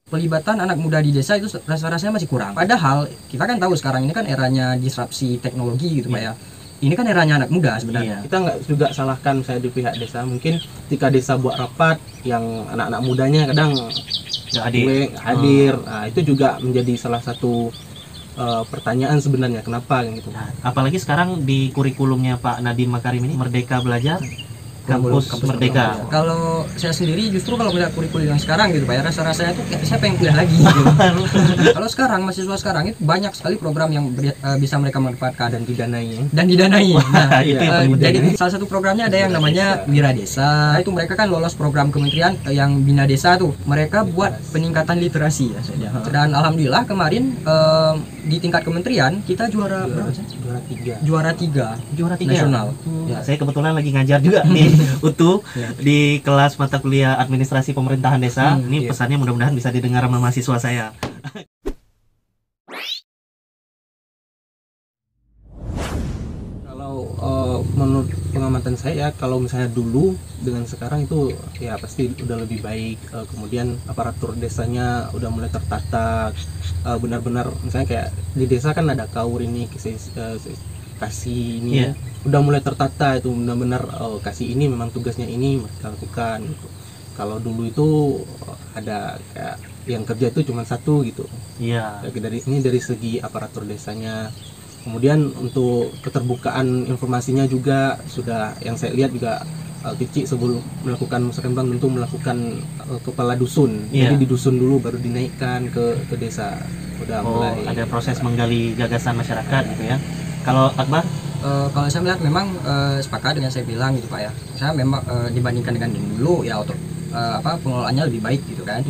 pelibatan anak muda di desa itu rasa-rasanya masih kurang. Padahal kita kan tahu sekarang ini kan eranya disrupsi teknologi gitu Pak ya. Ini kan eranya anak muda sebenarnya. Kita nggak juga salahkan saya di pihak desa. Mungkin ketika desa buat rapat yang anak-anak mudanya kadang nggak hadir. Nah, itu juga menjadi salah satu pertanyaan sebenarnya kenapa gitu. Nah, apalagi sekarang di kurikulumnya Pak Nadiem Makarim ini Merdeka Belajar, Kampus Merdeka. Kalau saya sendiri justru kalau melihat kurikulum yang sekarang gitu Pak ya, rasa-rasanya tuh kayak saya pengen kuliah lagi gitu. Kalau sekarang mahasiswa sekarang itu banyak sekali program yang bisa mereka manfaatkan dan didanai. Nah, jadi salah satu programnya ada yang namanya Mira Desa. Itu mereka kan lolos program kementerian yang Bina Desa tuh. Mereka buat peningkatan literasi ya saja. Dan alhamdulillah kemarin di tingkat kementerian kita juara berapa sih? Juara tiga nasional. Ya, saya kebetulan lagi ngajar juga nih UTU di kelas mata kuliah administrasi pemerintahan desa. Ini pesannya mudah-mudahan bisa didengar sama mahasiswa saya. Kalau menurut pengamatan saya, kalau misalnya dulu dengan sekarang itu ya pasti udah lebih baik. Kemudian aparatur desanya udah mulai tertata, benar-benar misalnya kayak di desa kan ada KAUR ini, kasih ini ya, udah mulai tertata itu benar-benar kasih ini memang tugasnya ini mereka lakukan gitu. Kalau dulu itu ada kayak yang kerja itu cuma satu gitu. Dari segi aparatur desanya. Kemudian untuk keterbukaan informasinya juga sudah, yang saya lihat juga kecil sebelum melakukan musrembang tentu melakukan kepala dusun. Jadi di dusun dulu baru dinaikkan ke desa. Udah mulai ada proses menggali gagasan masyarakat gitu ya. Kalau Akbar? Kalau saya melihat memang sepakat dengan saya bilang gitu Pak ya. Saya memang dibandingkan dengan dulu ya pengelolaannya lebih baik gitu kan.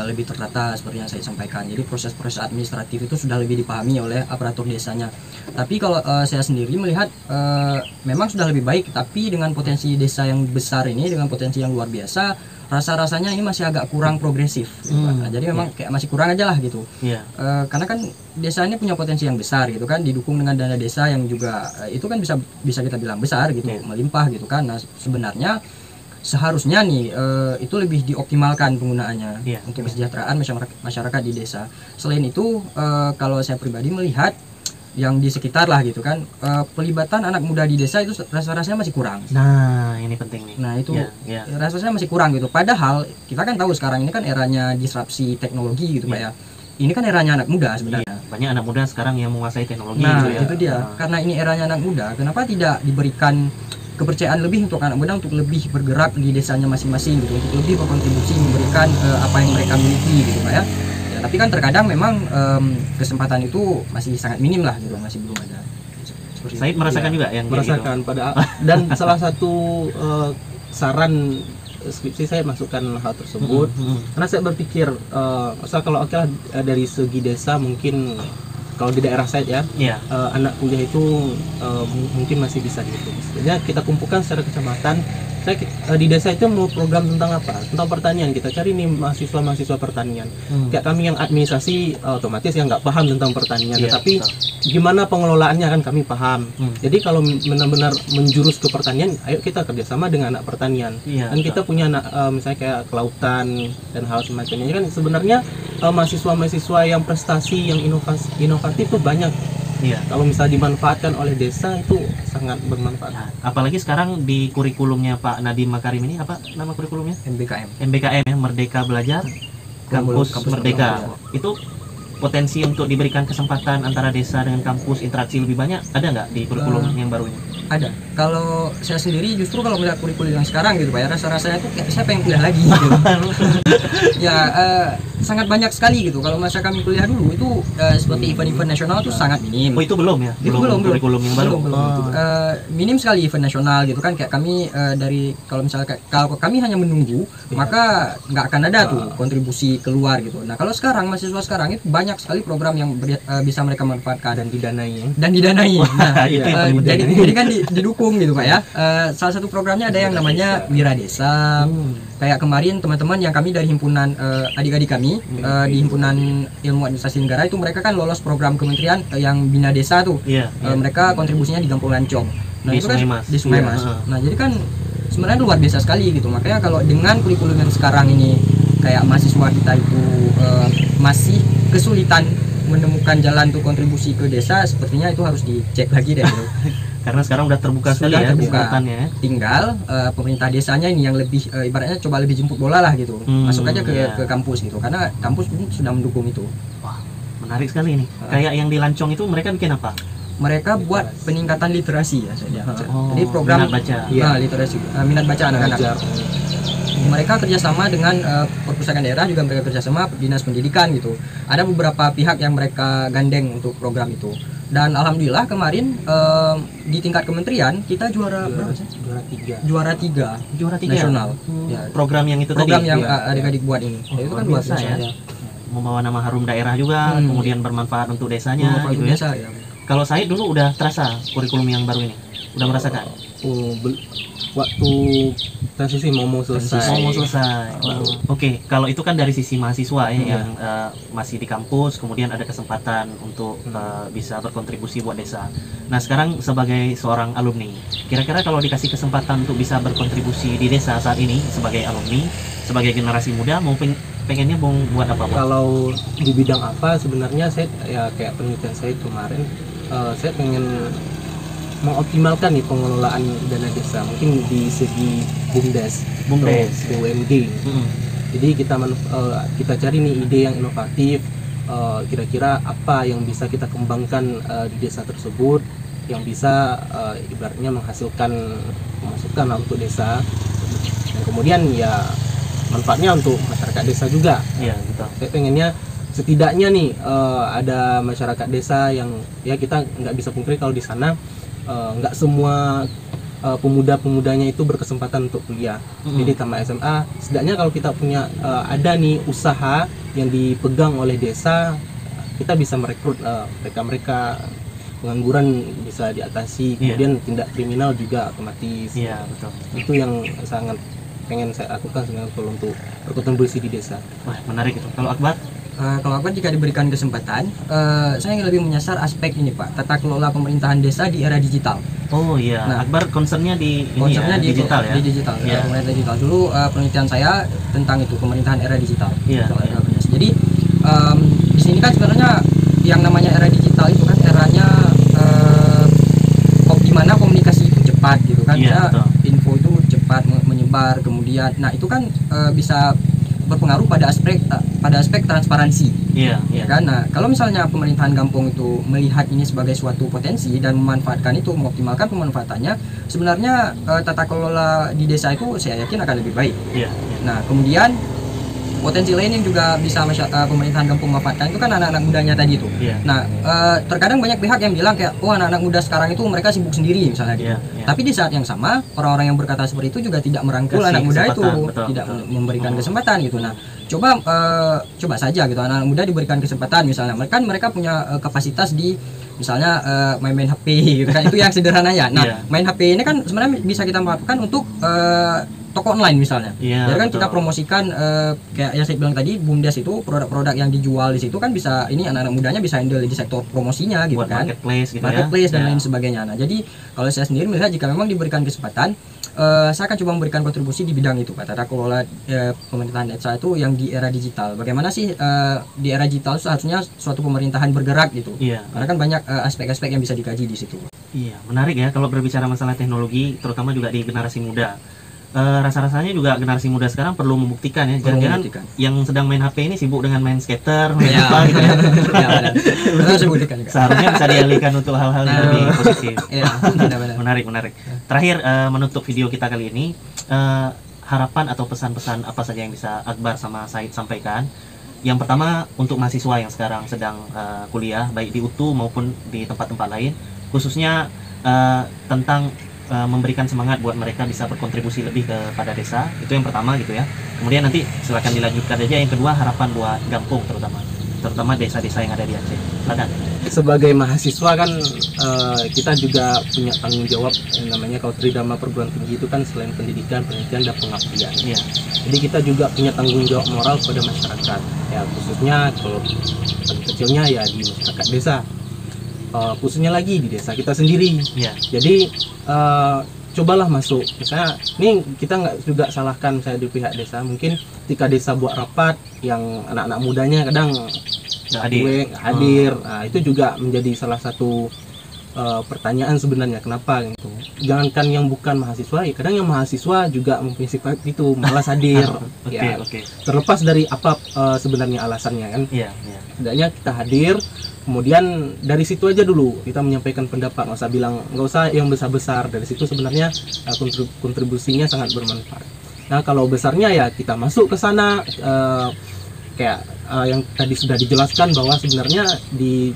Lebih tertata seperti yang saya sampaikan. Jadi proses-proses administratif itu sudah lebih dipahami oleh aparatur desanya. Tapi kalau saya sendiri melihat memang sudah lebih baik, tapi dengan potensi desa yang besar ini, dengan potensi yang luar biasa, rasa-rasanya ini masih agak kurang progresif gitu, Pak. Nah, jadi memang kayak masih kurang aja lah gitu. Karena kan desa ini punya potensi yang besar gitu kan, didukung dengan dana desa yang juga itu kan bisa kita bilang besar gitu, melimpah gitu kan. Nah, sebenarnya seharusnya nih itu lebih dioptimalkan penggunaannya untuk kesejahteraan masyarakat di desa. Selain itu kalau saya pribadi melihat yang di sekitar lah gitu kan, pelibatan anak muda di desa itu rasa-rasanya masih kurang. Nah, ini penting nih. Nah, itu rasanya masih kurang gitu. Padahal kita kan tahu sekarang ini kan eranya disrupsi teknologi gitu Pak ya. Ini kan eranya anak muda sebenarnya. Banyak anak muda sekarang yang menguasai teknologi gitu ya. Itu dia. Karena ini eranya anak muda, kenapa tidak diberikan kepercayaan lebih untuk anak muda untuk lebih bergerak di desanya masing-masing gitu, untuk lebih berkontribusi memberikan apa yang mereka miliki gitu Pak ya. Tapi kan terkadang memang kesempatan itu masih sangat minim lah gitu, masih belum ada. Saya merasakan juga yang merasakan gitu. Dan salah satu saran skripsi saya masukkan hal tersebut karena saya berpikir kalau dari segi desa mungkin kalau di daerah saya anak kuliah itu mungkin masih bisa gitu. Jadi kita kumpulkan secara kecamatan. Saya di desa itu mau program tentang apa? Tentang pertanian. Kita cari nih mahasiswa pertanian. Kayak kami yang administrasi otomatis yang nggak paham tentang pertanian. Tapi gimana pengelolaannya kan kami paham. Jadi kalau benar-benar menjurus ke pertanian, ayo kita kerjasama dengan anak pertanian. Dan kita punya anak misalnya kayak kelautan dan hal semacamnya. Kan sebenarnya mahasiswa-mahasiswa yang prestasi, yang inovatif itu banyak. Kalau misalnya dimanfaatkan oleh desa itu sangat bermanfaat. Nah, apalagi sekarang di kurikulumnya Pak Nadiem Makarim ini apa nama kurikulumnya? MBKM ya, Merdeka Belajar, Kampus Merdeka. Itu potensi untuk diberikan kesempatan antara desa dengan kampus interaksi lebih banyak ada nggak di kurikulum yang baru ini? Ada. Kalau saya sendiri justru kalau melihat kurikulum yang sekarang gitu Pak ya, rasa-rasanya tuh kayak saya pengen kuliah lagi gitu. Sangat banyak sekali gitu. Kalau masa kami kuliah dulu itu seperti event-event nasional itu sangat minim. Oh, itu belum ya? Belum kurikulum yang baru. Minim sekali event nasional gitu kan, kayak kami dari kalau misalnya kalau kami hanya menunggu maka nggak akan ada tuh kontribusi keluar gitu. Nah, kalau sekarang mahasiswa sekarang itu banyak sekali program yang bisa mereka manfaatkan dan didanai. Nah, jadi kan didukung gitu Pak ya. Salah satu programnya ada yang namanya Mira Desa. Kayak kemarin teman-teman yang kami dari himpunan adik-adik kami di himpunan ilmu administrasi negara itu mereka kan lolos program kementerian yang Bina Desa tuh. Mereka kontribusinya di Kampung Lancong. Nah, itu kan di Sungai Mas. Nah, jadi kan sebenarnya luar biasa sekali gitu. Makanya kalau dengan kurikulum yang sekarang ini kayak mahasiswa kita itu masih kesulitan menemukan jalan untuk kontribusi ke desa, sepertinya itu harus dicek lagi deh bro. Karena sekarang udah terbuka sekali Sudah ya terbuka. kesempatannya. Tinggal pemerintah desanya ini yang lebih ibaratnya coba lebih jemput bola lah gitu, masuk aja iya. ke kampus gitu, karena kampus pun sudah mendukung itu. Wah, menarik sekali ini. Kayak yang di Lancong itu mereka bikin apa? Mereka buat peningkatan literasi ya saya. Oh, Jadi program minat baca. literasi, minat baca anak-anak. Belajar. Mereka kerjasama dengan perpustakaan daerah, juga mereka kerjasama dinas pendidikan gitu. Ada beberapa pihak yang mereka gandeng untuk program itu. Dan alhamdulillah kemarin di tingkat kementerian kita juara berapa sih? Juara 3. Juara 3 Tiga. nasional. Ya. Program yang itu Program tadi. yang Iya. adik-adik buat ini. Oh, Itu kan luar luar biasa biasa ya. Membawa nama harum daerah juga, kemudian bermanfaat untuk desanya Membawa gitu ya. biasa, ya. Kalau Said dulu udah terasa kurikulum yang baru ini? Udah merasakan? Waktu transisi mau selesai. Mau selesai. Oke, kalau itu kan dari sisi mahasiswa ya yang masih di kampus, kemudian ada kesempatan untuk bisa berkontribusi buat desa. Nah, sekarang sebagai seorang alumni, kira-kira kalau dikasih kesempatan untuk bisa berkontribusi di desa saat ini sebagai alumni, sebagai generasi muda, mau pengennya mau buat apa? Kalau di bidang apa sebenarnya saya ya kayak penelitian saya kemarin, saya pengen mengoptimalkan nih pengelolaan dana desa, mungkin di segi BUMDes, atau BUMD. Jadi kita cari nih ide yang inovatif, kira-kira apa yang bisa kita kembangkan di desa tersebut, yang bisa ibaratnya menghasilkan pemasukan lah untuk desa, dan kemudian ya manfaatnya untuk masyarakat desa juga. Iya, betul. Saya pengennya setidaknya nih ada masyarakat desa yang ya kita nggak bisa pungkiri kalau di sana nggak semua pemuda-pemudanya itu berkesempatan untuk kuliah. Jadi tamat SMA, setidaknya kalau kita punya ada nih usaha yang dipegang oleh desa, kita bisa merekrut mereka-mereka, pengangguran bisa diatasi, kemudian tindak kriminal juga otomatis. Iya, betul. Itu yang sangat pengen saya lakukan sebenarnya kalau untuk berkontribusi di desa. Wah, menarik itu. Kalau Akbar? Kalau aku jika diberikan kesempatan, saya ingin lebih menyasar aspek ini Pak, tata kelola pemerintahan desa di era digital. Oh iya, Nah, Akbar concernnya di Konsepnya ini ya, digital ya. Di digital, Iya. pemerintahan digital. Dulu penelitian saya tentang itu pemerintahan era digital. Iya. Jadi di sini kan sebenarnya yang namanya era digital itu kan eranya di mana komunikasi itu cepat gitu kan, Iya, betul. info itu cepat menyebar, kemudian, nah itu kan bisa berpengaruh pada aspek transparansi. Iya, Ya iya. kan? Nah, kalau misalnya pemerintahan kampung itu melihat ini sebagai suatu potensi dan memanfaatkan itu, mengoptimalkan pemanfaatannya, sebenarnya tata kelola di desa itu saya yakin akan lebih baik. Iya, iya. Nah, kemudian potensi lain yang juga bisa pemerintahan kampung manfaatkan itu kan anak-anak mudanya tadi itu. Iya. Nah, terkadang banyak pihak yang bilang kayak, oh anak-anak muda sekarang itu mereka sibuk sendiri misalnya gitu. Iya, iya. Tapi di saat yang sama, orang-orang yang berkata seperti itu juga tidak merangkul Kasih anak muda itu, kesempatan, betul, tidak betul. memberikan kesempatan gitu. Nah, coba saja gitu anak-anak muda diberikan kesempatan misalnya. Mereka punya kapasitas di misalnya main HP gitu kan. Itu yang sederhananya. Nah, Iya. main HP ini kan sebenarnya bisa kita manfaatkan untuk toko online misalnya. Iya, Jadi kan betul. kita promosikan kayak yang saya bilang tadi, BUMDes itu produk-produk yang dijual di situ kan bisa, ini anak-anak mudanya bisa handle di sektor promosinya gitu Buat kan. marketplace gitu Marketplace ya. dan Iya. lain sebagainya. Nah, jadi kalau saya sendiri melihat jika memang diberikan kesempatan, saya akan coba memberikan kontribusi di bidang itu Pak, tata kelola pemerintahan desa itu yang di era digital. Bagaimana sih di era digital seharusnya suatu pemerintahan bergerak gitu. Iya. Karena kan banyak aspek-aspek yang bisa dikaji di situ. Iya, menarik ya kalau berbicara masalah teknologi, terutama juga di generasi muda. Rasa-rasanya juga generasi muda sekarang perlu membuktikan ya, Perlu jangan-jangan membuktikan. yang sedang main HP ini sibuk dengan main skater, main Ya, apa gitu ya. ya, benar. Betul, saya buktikan juga. Seharusnya bisa dialihkan untuk hal-hal yang lebih positif. Iya, benar-benar. Menarik. Terakhir, menutup video kita kali ini, harapan atau pesan-pesan apa saja yang bisa Akbar sama Said sampaikan. Yang pertama untuk mahasiswa yang sekarang sedang kuliah, baik di UTU maupun di tempat-tempat lain, khususnya tentang memberikan semangat buat mereka bisa berkontribusi lebih kepada desa. Itu yang pertama gitu ya. Kemudian nanti silakan dilanjutkan aja yang kedua, harapan buat Gampung terutama desa-desa yang ada di Aceh. Silakan. Sebagai mahasiswa kan kita juga punya tanggung jawab yang namanya kalau tridharma perguruan tinggi itu kan selain pendidikan, penelitian dan pengabdian. Iya. Jadi kita juga punya tanggung jawab moral kepada masyarakat. Ya khususnya kalau paling kecilnya ya di masyarakat desa. Khususnya lagi di desa kita sendiri. Iya. Jadi cobalah masuk. Misalnya, ini kita nggak juga salahkan saya di pihak desa. Mungkin ketika desa buat rapat, yang anak-anak mudanya kadang nggak hadir. Nah, itu juga menjadi salah satu pertanyaan sebenarnya, kenapa gitu. Jangankan yang bukan mahasiswa, ya kadang yang mahasiswa juga mempunyai sifat itu, malas hadir. Terlepas dari apa sebenarnya alasannya kan. Setidaknya kita hadir, kemudian dari situ aja dulu kita menyampaikan pendapat, nggak usah yang besar-besar. Dari situ sebenarnya kontribusinya sangat bermanfaat. Nah, kalau besarnya ya kita masuk ke sana, kayak yang tadi sudah dijelaskan bahwa sebenarnya di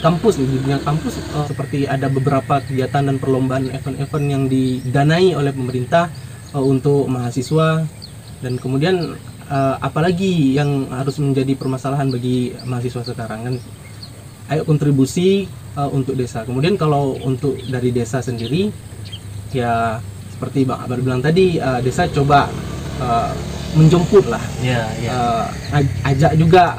kampus, di dunia kampus, seperti ada beberapa kegiatan dan perlombaan event-event yang didanai oleh pemerintah untuk mahasiswa. Dan kemudian apalagi yang harus menjadi permasalahan bagi mahasiswa sekarang kan, ayo kontribusi untuk desa. Kemudian kalau untuk dari desa sendiri, ya seperti Bang Akbar bilang tadi, desa coba menjemput lah, ajak juga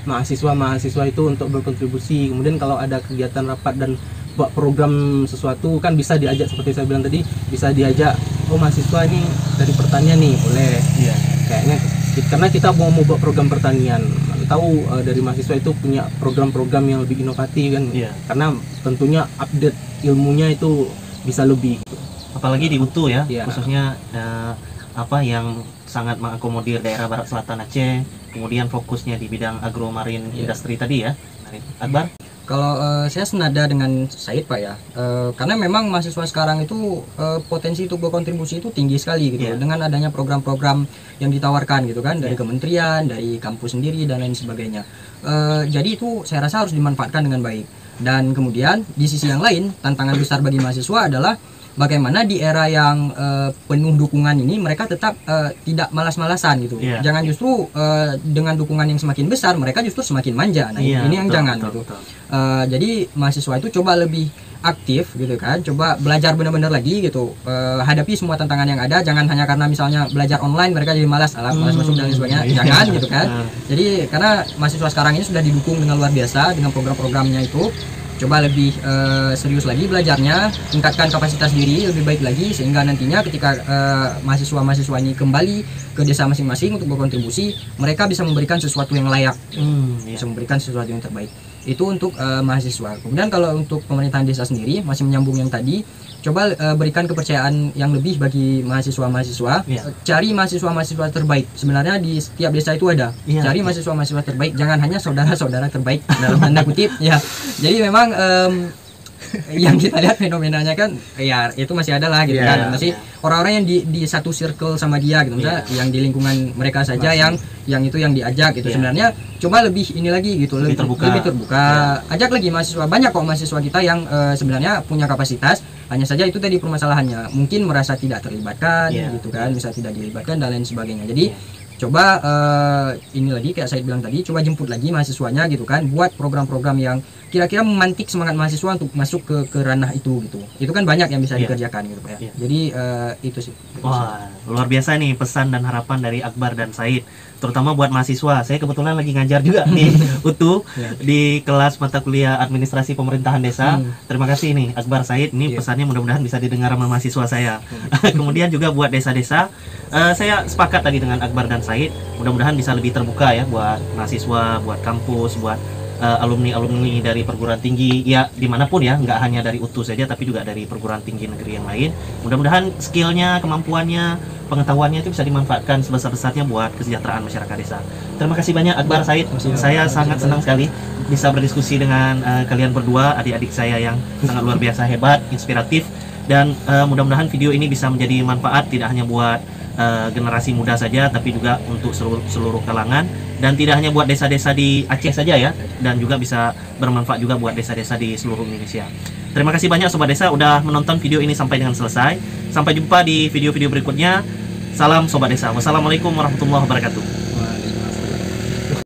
mahasiswa itu untuk berkontribusi. Kemudian kalau ada kegiatan rapat dan buat program sesuatu kan bisa diajak, seperti saya bilang tadi, bisa diajak, oh mahasiswa ini dari pertanian nih, boleh. Kayaknya karena kita mau buat program pertanian, tahu dari mahasiswa itu punya program-program yang lebih inovatif kan, karena tentunya update ilmunya itu bisa lebih. Apalagi di UTU ya, khususnya yang sangat mengakomodir daerah Barat Selatan Aceh, kemudian fokusnya di bidang agromarin industri tadi ya, Akbar. Kalau saya senada dengan Said Pak ya, karena memang mahasiswa sekarang itu potensi untuk berkontribusi itu tinggi sekali gitu, dengan adanya program-program yang ditawarkan gitu kan, dari kementerian, dari kampus sendiri dan lain sebagainya. Jadi itu saya rasa harus dimanfaatkan dengan baik. Dan kemudian di sisi yang lain, tantangan besar bagi mahasiswa adalah bagaimana di era yang penuh dukungan ini mereka tetap tidak malas-malasan gitu. Jangan justru dengan dukungan yang semakin besar mereka justru semakin manja. Nah, ini yang jangan gitu. Jadi mahasiswa itu coba lebih aktif gitu kan, coba belajar benar-benar lagi gitu, hadapi semua tantangan yang ada. Jangan hanya karena misalnya belajar online mereka jadi malas masuk dan lain sebagainya. Jangan gitu kan. Jadi karena mahasiswa sekarang ini sudah didukung dengan luar biasa dengan program-programnya itu. Coba lebih serius lagi belajarnya, tingkatkan kapasitas diri lebih baik lagi, sehingga nantinya ketika mahasiswa-mahasiswa ini kembali ke desa masing-masing untuk berkontribusi, mereka bisa memberikan sesuatu yang layak, bisa memberikan sesuatu yang terbaik. Itu untuk mahasiswa. Kemudian kalau untuk pemerintahan desa sendiri, masih menyambung yang tadi, coba berikan kepercayaan yang lebih bagi mahasiswa-mahasiswa. Cari mahasiswa-mahasiswa terbaik. Sebenarnya di setiap desa itu ada. Cari mahasiswa-mahasiswa terbaik, jangan hanya saudara-saudara terbaik dalam tanda kutip ya. Jadi memang yang kita lihat fenomenanya kan ya itu masih ada lah gitu kan, masih orang-orang yang di satu circle sama dia gitu, misalnya yang di lingkungan mereka saja yang itu yang diajak gitu. Sebenarnya coba lebih ini lagi gitu, lebih terbuka. Ajak lagi mahasiswa, banyak kok mahasiswa kita yang sebenarnya punya kapasitas, hanya saja itu tadi permasalahannya mungkin merasa tidak terlibatkan gitu kan, bisa tidak dilibatkan dan lain sebagainya. Jadi coba ini lagi kayak saya bilang tadi, coba jemput lagi mahasiswanya gitu kan, buat program-program yang kira-kira memantik semangat mahasiswa untuk masuk ke ranah itu gitu. Itu kan banyak yang bisa dikerjakan gitu Pak ya. Jadi itu sih. Wah, luar biasa nih pesan dan harapan dari Akbar dan Said, terutama buat mahasiswa. Saya kebetulan lagi ngajar juga di UTU di kelas mata kuliah administrasi pemerintahan desa. Terima kasih nih Akbar, Said, ini pesannya mudah-mudahan bisa didengar sama mahasiswa saya. Kemudian juga buat desa-desa, saya sepakat tadi dengan Akbar dan Said, mudah-mudahan bisa lebih terbuka ya buat mahasiswa, buat kampus, buat alumni dari perguruan tinggi ya dimanapun ya, nggak hanya dari UTU saja tapi juga dari perguruan tinggi negeri yang lain. Mudah-mudahan skillnya, kemampuannya, pengetahuannya itu bisa dimanfaatkan sebesar-besarnya buat kesejahteraan masyarakat desa. Terima kasih banyak Akbar, Said. Saya sangat senang sekali bisa berdiskusi dengan kalian berdua, adik-adik saya yang sangat luar biasa hebat, inspiratif, dan mudah-mudahan video ini bisa menjadi manfaat tidak hanya buat generasi muda saja tapi juga untuk seluruh kalangan, dan tidak hanya buat desa-desa di Aceh saja ya, dan juga bisa bermanfaat juga buat desa-desa di seluruh Indonesia. Terima kasih banyak Sobat Desa udah menonton video ini sampai dengan selesai. Sampai jumpa di video-video berikutnya. Salam Sobat Desa. Wassalamualaikum warahmatullahi wabarakatuh.